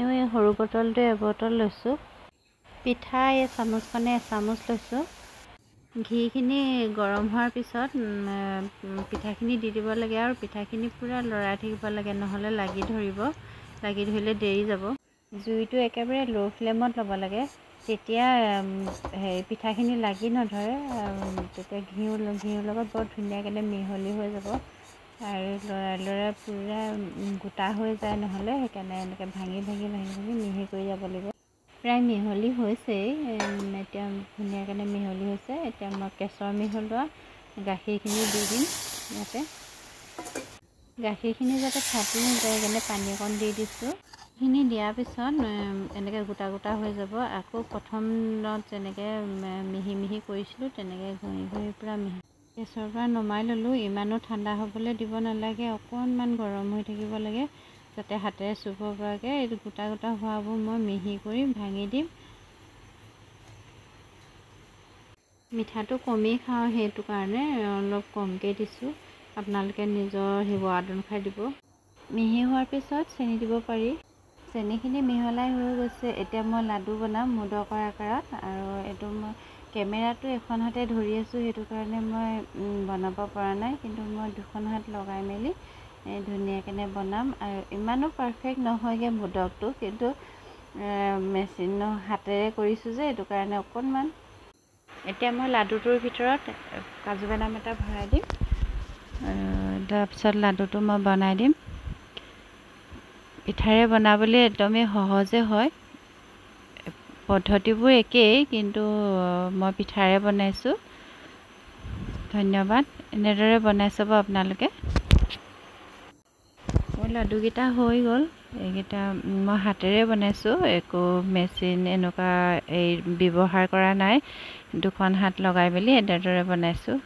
ঘিউ এই সৰু বটলটো এবটল লৈছোঁ। পিঠা এই চামুচখনে এচামুচ লৈছোঁ। ঘিখিনি গৰম হোৱাৰ পিছত পিঠাখিনি দি দিব লাগে আৰু পিঠাখিনি পূৰা লৰাই থাকিব লাগে, নহ'লে লাগি ধৰিব। লাগি ধৰিলে দেৰি যাব। জুইটো একেবাৰে ল' ফ্লেমত ল'ব লাগে, তেতিয়া পিঠাখিনি লাগি নধৰে। তেতিয়া ঘিউৰ লগত বৰ ধুনীয়াকৈ মিহলি হৈ যাব আৰু লৰাই পূৰা গোটা হৈ যায়, নহ'লে সেইকাৰণে এনেকৈ ভাঙি মিহি কৰি যাব লাগিব। প্ৰায় মিহলি হৈছেই, এতিয়া ধুনীয়াকৈ মিহলি হৈছে। এতিয়া মই কেশৰ মিহলোৱা গাখীৰখিনি দি দিম ইয়াতে। গাখীৰখিনি যাতে ফাটি নাযায় সেইকাৰণে পানী অকণ দি দিছোঁ। সেইখিনি দিয়াৰ পিছত এনেকৈ গোটা গোটা হৈ যাব। আকৌ প্ৰথমত যেনেকৈ মিহি কৰিছিলোঁ তেনেকৈ ঘঁহি পূৰা মিহি। গেছৰ পৰা নমাই ল'লোঁ। ইমানো ঠাণ্ডা হ'বলৈ দিব নালাগে, অকণমান গৰম হৈ থাকিব লাগে, যাতে হাতেৰে চুব পৰাকৈ। এইটো গোটা হোৱাবোৰ মই মিহি কৰি ভাঙি দিম। মিঠাটো কমেই খাওঁ, সেইটো কাৰণে অলপ কমকৈ দিছোঁ। আপোনালোকে নিজৰ সোৱাদ অনুসাৰে দিব। মিহি হোৱাৰ পিছত চেনি দিব পাৰি। চেনিখিনি মিহলাই হৈ গৈছে। এতিয়া মই লাডু বনাম মোদকৰ আকাৰত, আৰু এইটো মই কেমেৰাটো এখন হাতে ধৰি আছোঁ, সেইটো কাৰণে মই বনাব পৰা নাই, কিন্তু মই দুখন হাত লগাই মেলি ধুনীয়াকৈ বনাম। আৰু ইমানো পাৰফেক্ট নহয়গৈ মোদকটো, কিন্তু মেচিনৰ হাতেৰে কৰিছোঁ যে সেইটো কাৰণে অকণমান। এতিয়া মই লাডুটোৰ ভিতৰত কাজু বাদাম এটা ভৰাই দিম, তাৰপিছত লাডুটো মই বনাই দিম। পিঠাৰে বনাবলৈ একদমেই সহজে হয়, পদ্ধতিবোৰ একেই, কিন্তু মই পিঠাৰে বনাইছোঁ। ধন্যবাদ। এনেদৰে বনাই চাব আপোনালোকে। মোৰ লাডুকেইটা হৈ গ'ল। এইকেইটা মই হাতেৰে বনাইছোঁ, একো মেচিন এনেকুৱা ব্যৱহাৰ কৰা নাই। দুখন হাত লগাই মেলি এনেদৰে বনাইছোঁ।